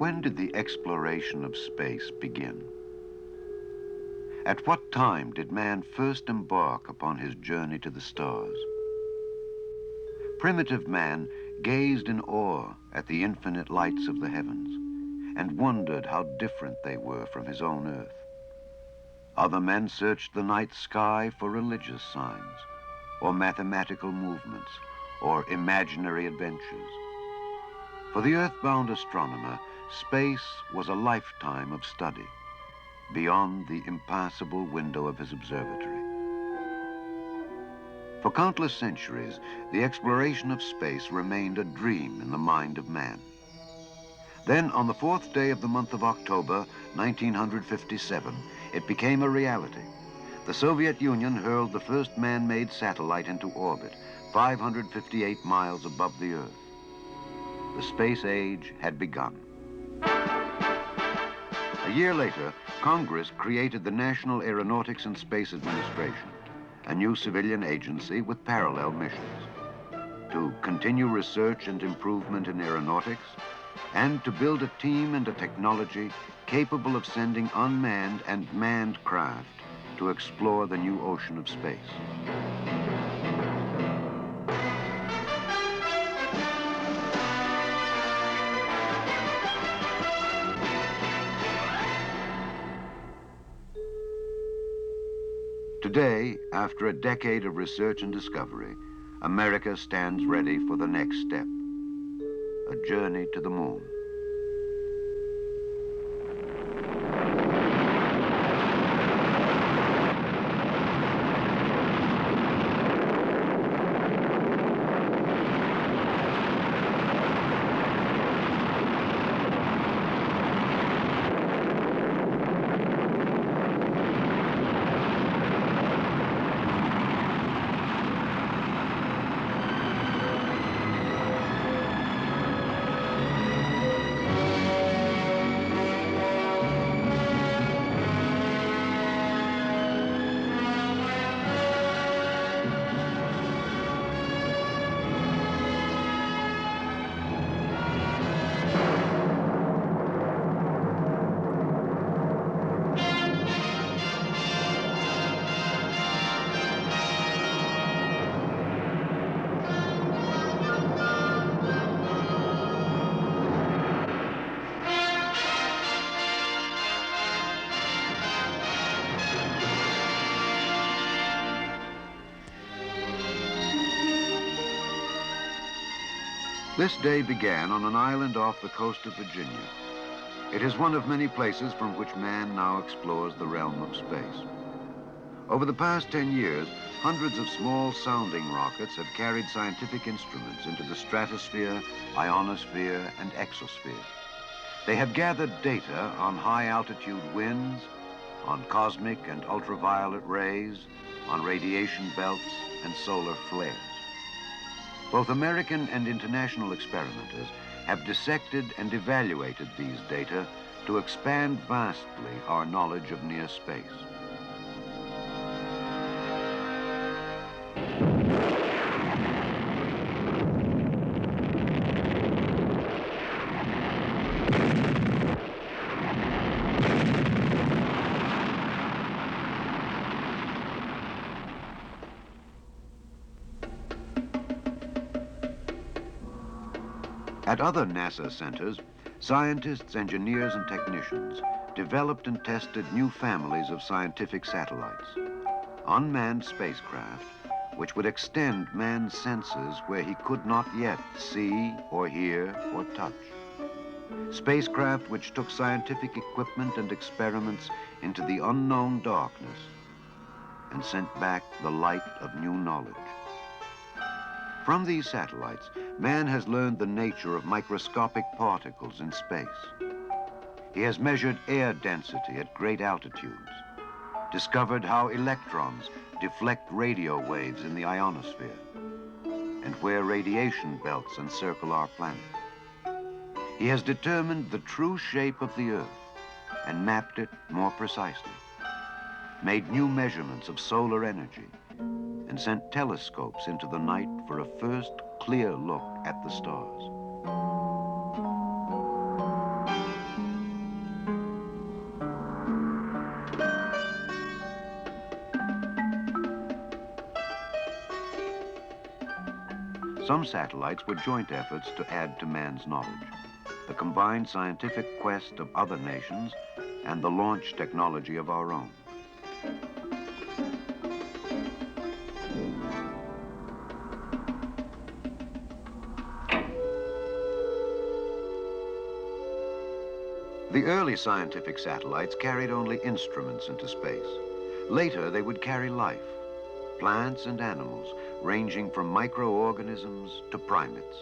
When did the exploration of space begin? At what time did man first embark upon his journey to the stars? Primitive man gazed in awe at the infinite lights of the heavens and wondered how different they were from his own earth. Other men searched the night sky for religious signs, or mathematical movements, or imaginary adventures. For the earthbound astronomer, space was a lifetime of study, beyond the impassable window of his observatory. For countless centuries, the exploration of space remained a dream in the mind of man. Then, on the 4th day of the month of October, 1957, it became a reality. The Soviet Union hurled the first man-made satellite into orbit, 558 miles above the Earth. The space age had begun. A year later, Congress created the National Aeronautics and Space Administration, a new civilian agency with parallel missions, to continue research and improvement in aeronautics, and to build a team and a technology capable of sending unmanned and manned craft to explore the new ocean of space. Today, after a decade of research and discovery, America stands ready for the next step, a journey to the moon. This day began on an island off the coast of Virginia. It is one of many places from which man now explores the realm of space. Over the past 10 years, hundreds of small sounding rockets have carried scientific instruments into the stratosphere, ionosphere, and exosphere. They have gathered data on high-altitude winds, on cosmic and ultraviolet rays, on radiation belts, and solar flares. Both American and international experimenters have dissected and evaluated these data to expand vastly our knowledge of near space. At other NASA centers, scientists, engineers, and technicians developed and tested new families of scientific satellites, unmanned spacecraft which would extend man's senses where he could not yet see or hear or touch. Spacecraft which took scientific equipment and experiments into the unknown darkness and sent back the light of new knowledge. From these satellites, man has learned the nature of microscopic particles in space. He has measured air density at great altitudes, discovered how electrons deflect radio waves in the ionosphere, and where radiation belts encircle our planet. He has determined the true shape of the Earth and mapped it more precisely, made new measurements of solar energy, and sent telescopes into the night for a first clear look at the stars. Some satellites were joint efforts to add to man's knowledge, the combined scientific quest of other nations and the launch technology of our own. The early scientific satellites carried only instruments into space. Later, they would carry life, plants and animals, ranging from microorganisms to primates.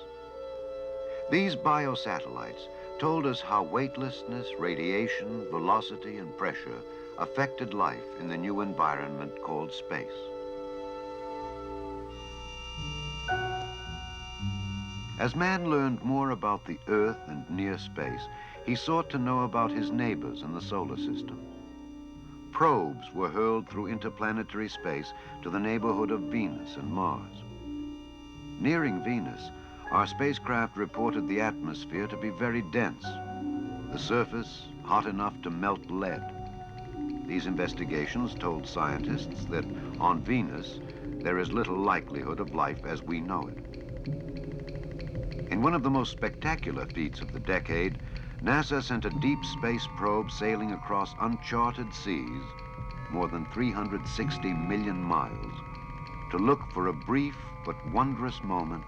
These biosatellites told us how weightlessness, radiation, velocity, and pressure affected life in the new environment called space. As man learned more about the Earth and near space, he sought to know about his neighbors in the solar system. Probes were hurled through interplanetary space to the neighborhood of Venus and Mars. Nearing Venus, our spacecraft reported the atmosphere to be very dense, the surface hot enough to melt lead. These investigations told scientists that on Venus, there is little likelihood of life as we know it. In one of the most spectacular feats of the decade, NASA sent a deep space probe sailing across uncharted seas, more than 360 million miles, to look for a brief but wondrous moment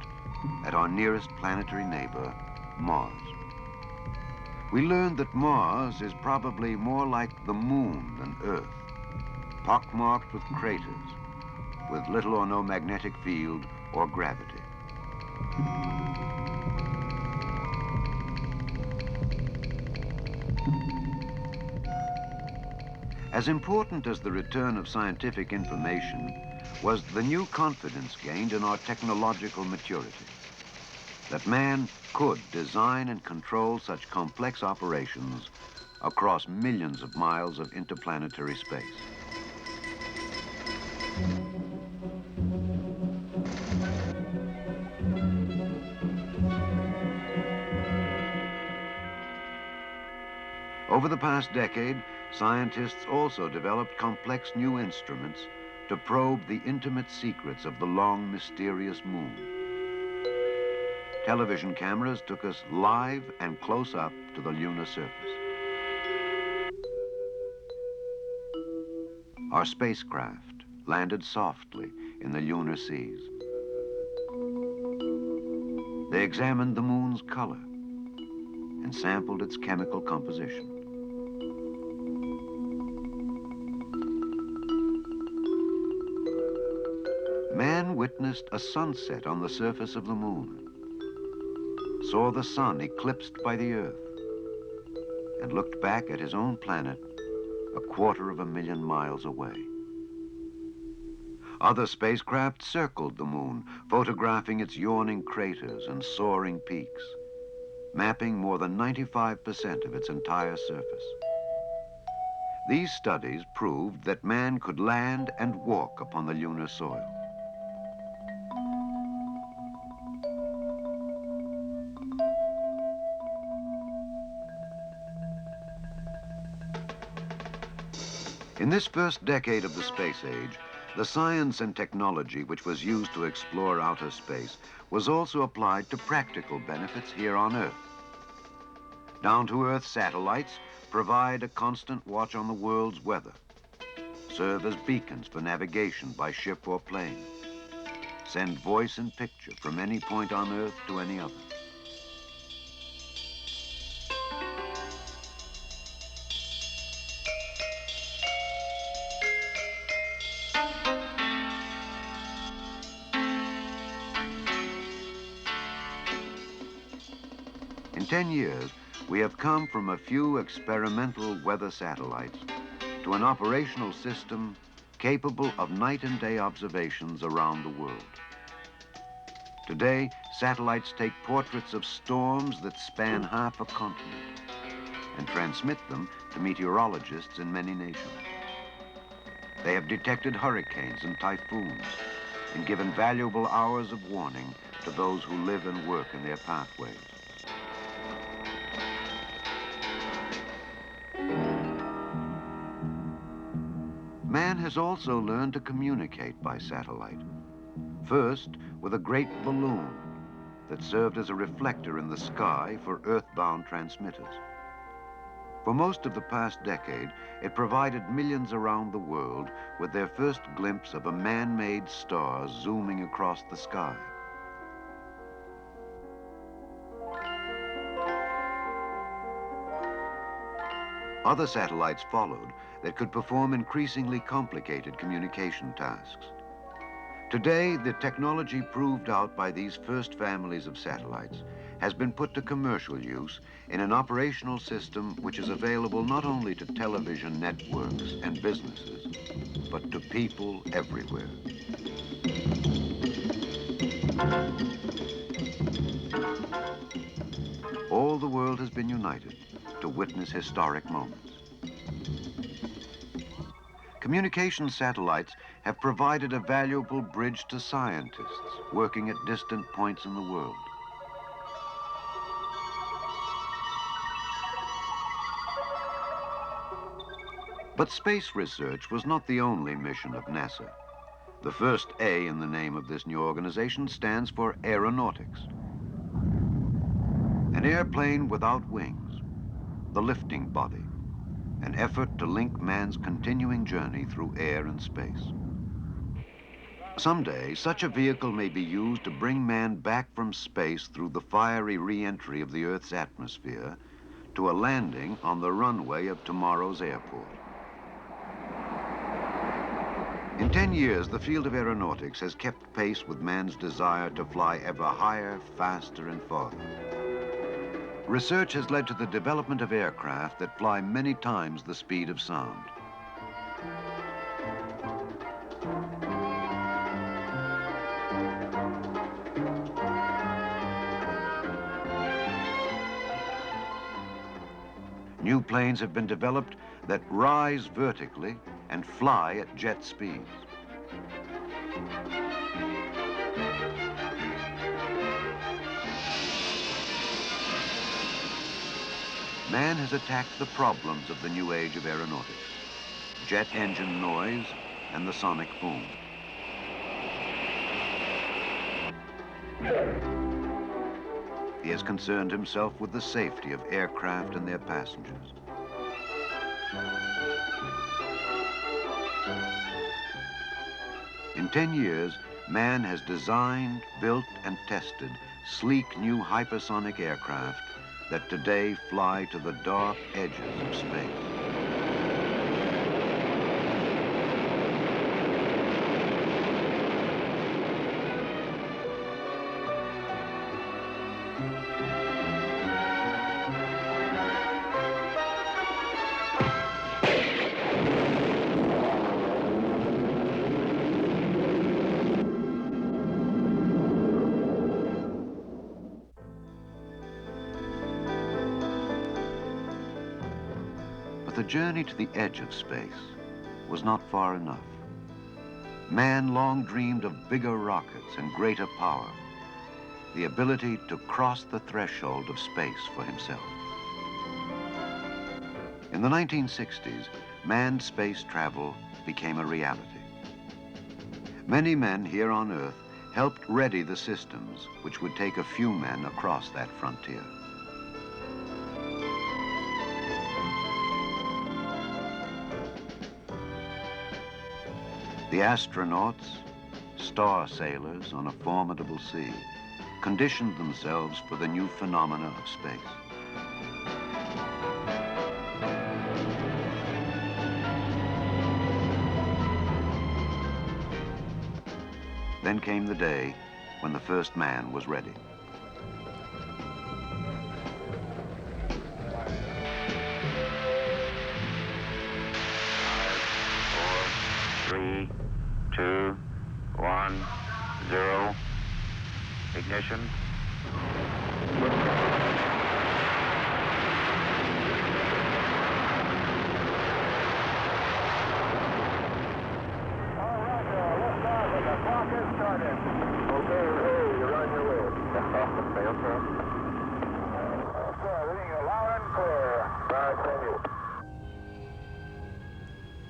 at our nearest planetary neighbor, Mars. We learned that Mars is probably more like the moon than Earth, pockmarked with craters, with little or no magnetic field or gravity. As important as the return of scientific information was the new confidence gained in our technological maturity, that man could design and control such complex operations across millions of miles of interplanetary space. Over the past decade, scientists also developed complex new instruments to probe the intimate secrets of the long, mysterious moon. Television cameras took us live and close up to the lunar surface. Our spacecraft landed softly in the lunar seas. They examined the moon's color and sampled its chemical composition. Man witnessed a sunset on the surface of the moon, saw the sun eclipsed by the Earth, and looked back at his own planet 250,000 miles away. Other spacecraft circled the moon, photographing its yawning craters and soaring peaks, mapping more than 95% of its entire surface. These studies proved that man could land and walk upon the lunar soil. In this first decade of the space age, the science and technology which was used to explore outer space was also applied to practical benefits here on Earth. Down-to-Earth satellites provide a constant watch on the world's weather, serve as beacons for navigation by ship or plane, send voice and picture from any point on Earth to any other. In 10 years, we have come from a few experimental weather satellites to an operational system capable of night and day observations around the world. Today, satellites take portraits of storms that span half a continent and transmit them to meteorologists in many nations. They have detected hurricanes and typhoons and given valuable hours of warning to those who live and work in their pathways. Man has also learned to communicate by satellite. First, with a great balloon that served as a reflector in the sky for Earthbound transmitters. For most of the past decade, it provided millions around the world with their first glimpse of a man-made star zooming across the sky. Other satellites followed that could perform increasingly complicated communication tasks. Today, the technology proved out by these first families of satellites has been put to commercial use in an operational system which is available not only to television networks and businesses, but to people everywhere. All the world has been united to witness historic moments. Communication satellites have provided a valuable bridge to scientists working at distant points in the world. But space research was not the only mission of NASA. The first A in the name of this new organization stands for aeronautics. An airplane without wings, the lifting body, an effort to link man's continuing journey through air and space. Someday, such a vehicle may be used to bring man back from space through the fiery re-entry of the Earth's atmosphere to a landing on the runway of tomorrow's airport. In 10 years, the field of aeronautics has kept pace with man's desire to fly ever higher, faster, and farther. Research has led to the development of aircraft that fly many times the speed of sound. New planes have been developed that rise vertically and fly at jet speeds. Man has attacked the problems of the new age of aeronautics: jet engine noise and the sonic boom. He has concerned himself with the safety of aircraft and their passengers. In 10 years, man has designed, built, and tested sleek new hypersonic aircraft that today fly to the dark edges of space. The journey to the edge of space was not far enough. Man long dreamed of bigger rockets and greater power, the ability to cross the threshold of space for himself. In the 1960s, manned space travel became a reality. Many men here on Earth helped ready the systems which would take a few men across that frontier. The astronauts, star sailors on a formidable sea, conditioned themselves for the new phenomena of space. Then came the day when the first man was ready. Two, 1, 0, ignition.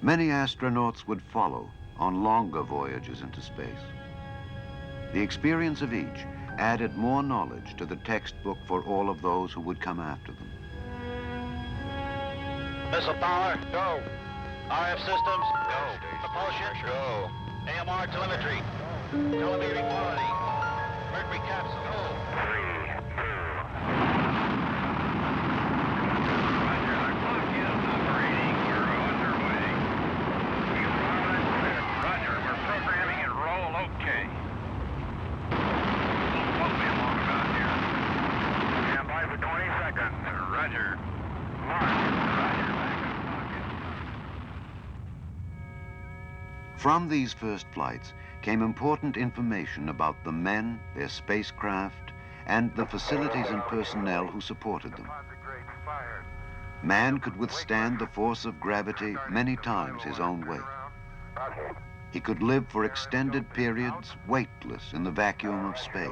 Many astronauts would follow on longer voyages into space. The experience of each added more knowledge to the textbook for all of those who would come after them. Missile power, go. RF systems, go. Propulsion, go. AMR telemetry, telemetry quality. Mercury capsule, go. 3, 2. Roger, the clock is operating. We're underway. You are clear. Roger, we're programming and roll okay. Won't be long about here. Stand by for 20 seconds. Roger. Mark. Roger. From these first flights came important information about the men, their spacecraft, and the facilities and personnel who supported them. Man could withstand the force of gravity many times his own weight. He could live for extended periods weightless in the vacuum of space.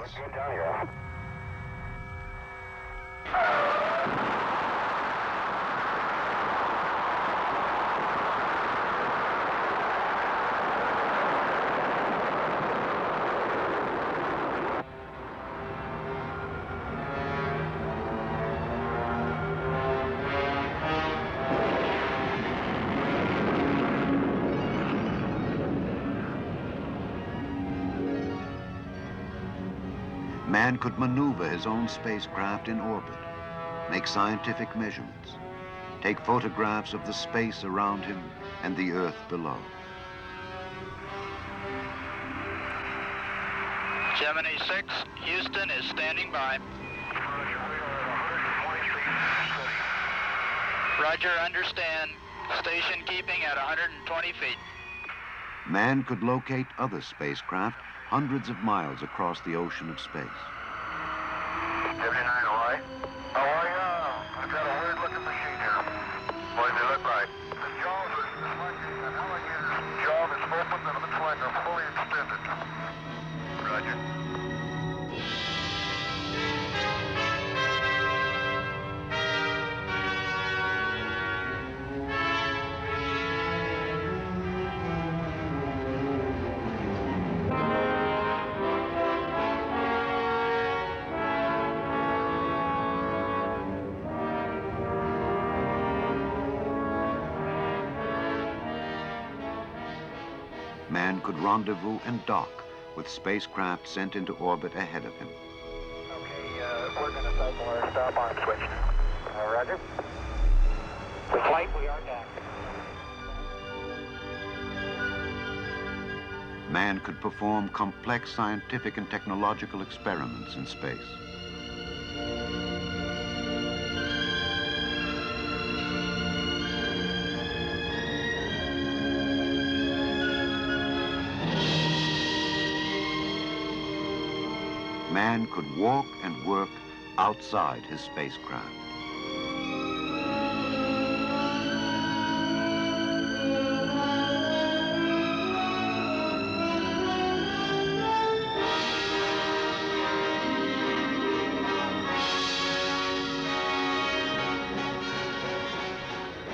Man could maneuver his own spacecraft in orbit, make scientific measurements, take photographs of the space around him and the Earth below. Gemini 6, Houston is standing by. Roger, understand. Station keeping at 120 feet. Man could locate other spacecraft hundreds of miles across the ocean of space. 79 Hawaii. Hawaii, I've got a weird-looking machine here. Boy, they look right. The jaws are like an alligator's jaw that's open and it looks like they're fully extended. Roger. Man could rendezvous and dock with spacecraft sent into orbit ahead of him. Okay, we're going to cycle our stop arm switch. Roger. The flight, we are docked. Man could perform complex scientific and technological experiments in space. Man could walk and work outside his spacecraft.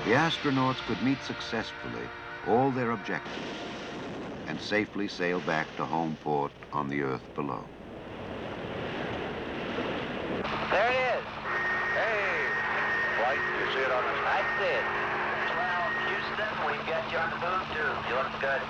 The astronauts could meet successfully all their objectives and safely sail back to home port on the Earth below. There it is. Hey, flight, you see it on the... That's it. Well, Houston, we've got you on the move, too. You look good.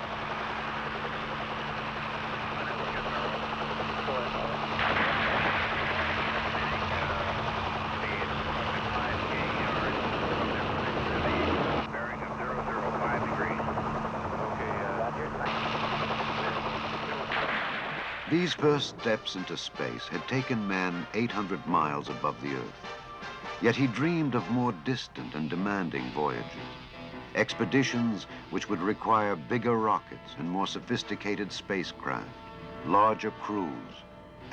These first steps into space had taken man 800 miles above the Earth. Yet he dreamed of more distant and demanding voyages, expeditions which would require bigger rockets and more sophisticated spacecraft, larger crews,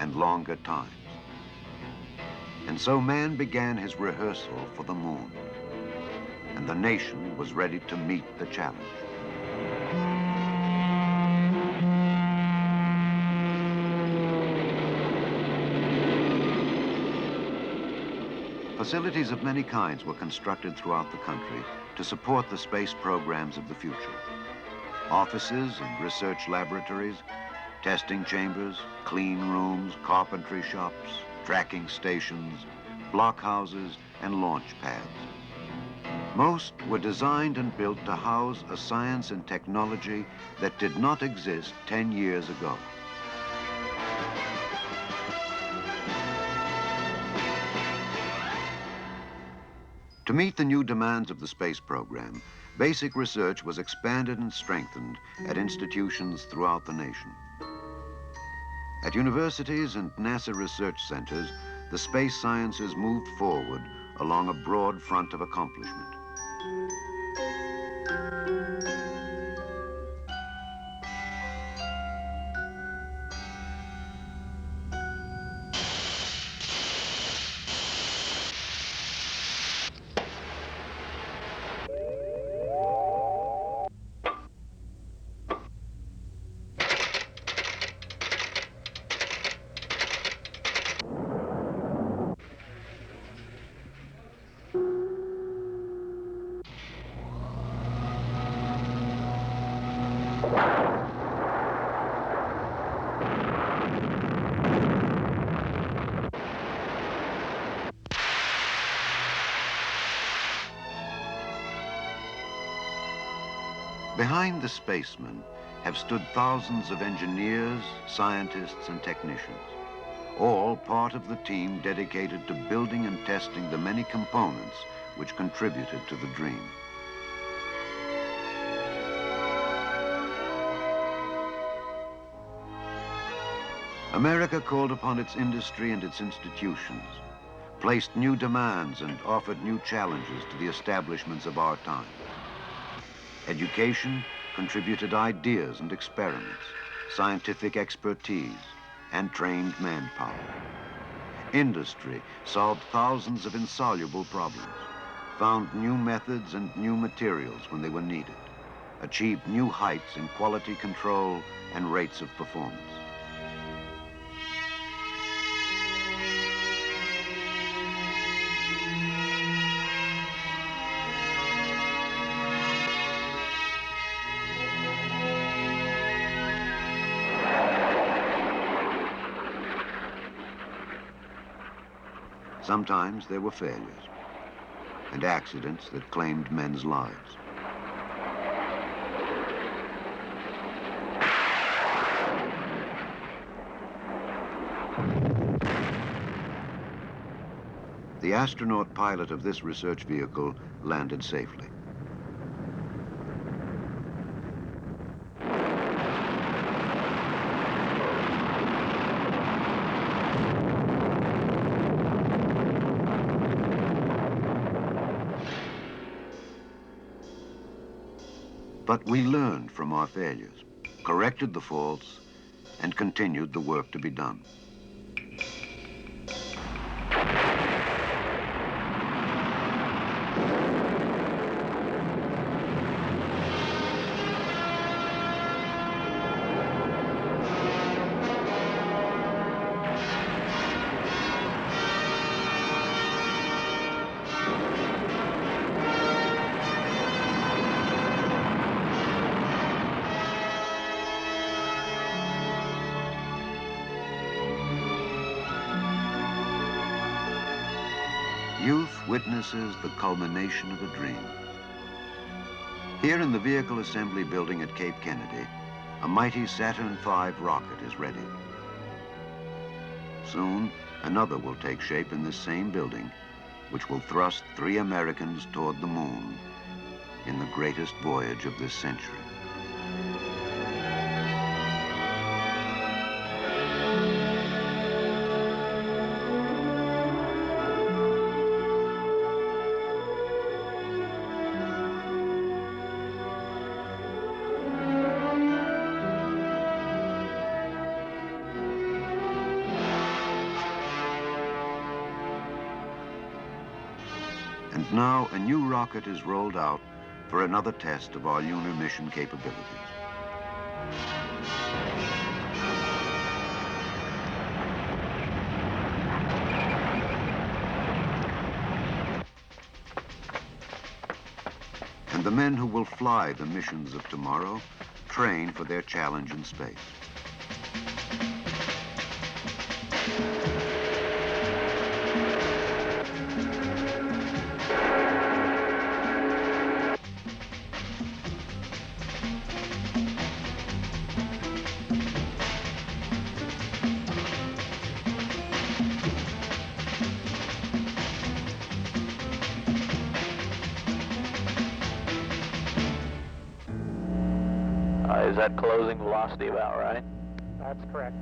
and longer times. And so man began his rehearsal for the moon, and the nation was ready to meet the challenge. Facilities of many kinds were constructed throughout the country to support the space programs of the future. Offices and research laboratories, testing chambers, clean rooms, carpentry shops, tracking stations, blockhouses, and launch pads. Most were designed and built to house a science and technology that did not exist 10 years ago. To meet the new demands of the space program, basic research was expanded and strengthened at institutions throughout the nation. At universities and NASA research centers, the space sciences moved forward along a broad front of accomplishment. Behind the spacemen have stood thousands of engineers, scientists, and technicians, all part of the team dedicated to building and testing the many components which contributed to the dream. America called upon its industry and its institutions, placed new demands and offered new challenges to the establishments of our time. Education contributed ideas and experiments, scientific expertise, and trained manpower. Industry solved thousands of insoluble problems, found new methods and new materials when they were needed, achieved new heights in quality control and rates of performance. Sometimes there were failures and accidents that claimed men's lives. The astronaut pilot of this research vehicle landed safely. But we learned from our failures, corrected the faults, and continued the work to be done. Youth witnesses the culmination of a dream. Here in the Vehicle Assembly Building at Cape Kennedy, a mighty Saturn V rocket is ready. Soon, another will take shape in this same building, which will thrust 3 Americans toward the moon in the greatest voyage of this century. And now a new rocket is rolled out for another test of our lunar mission capabilities. And the men who will fly the missions of tomorrow train for their challenge in space. Is that closing velocity about right? That's correct.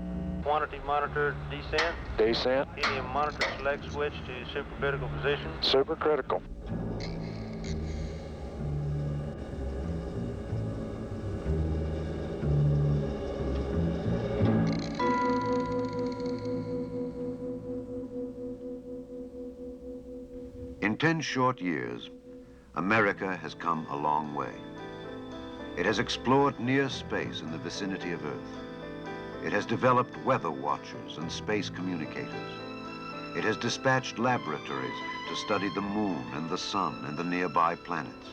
Quantity monitor descent. Descent. Helium monitor select switch to supercritical position. Supercritical. In 10 short years, America has come a long way. It has explored near space in the vicinity of Earth. It has developed weather watchers and space communicators. It has dispatched laboratories to study the moon and the sun and the nearby planets.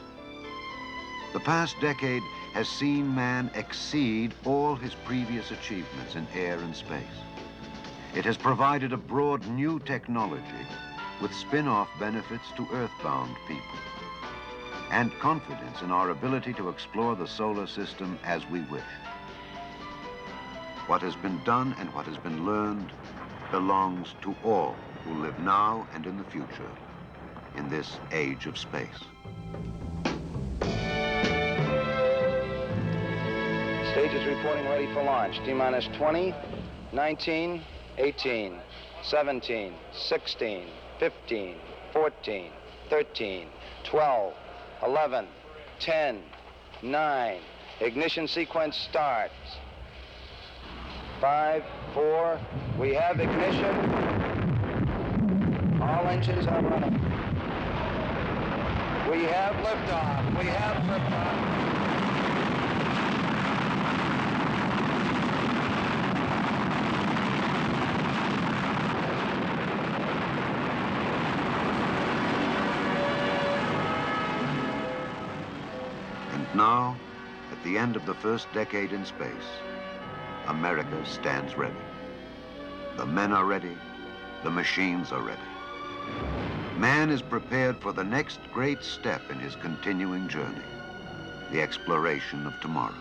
The past decade has seen man exceed all his previous achievements in air and space. It has provided a broad new technology with spin-off benefits to earthbound people, and confidence in our ability to explore the solar system as we wish. What has been done and what has been learned belongs to all who live now and in the future in this age of space. Stage is reporting ready for launch. T-minus 20, 19, 18, 17, 16, 15, 14, 13, 12, 11, 10, 9. Ignition sequence starts. 5, 4, we have ignition. All engines are running. We have liftoff. We have liftoff. Now, at the end of the first decade in space, America stands ready. The men are ready, the machines are ready. Man is prepared for the next great step in his continuing journey, the exploration of tomorrow.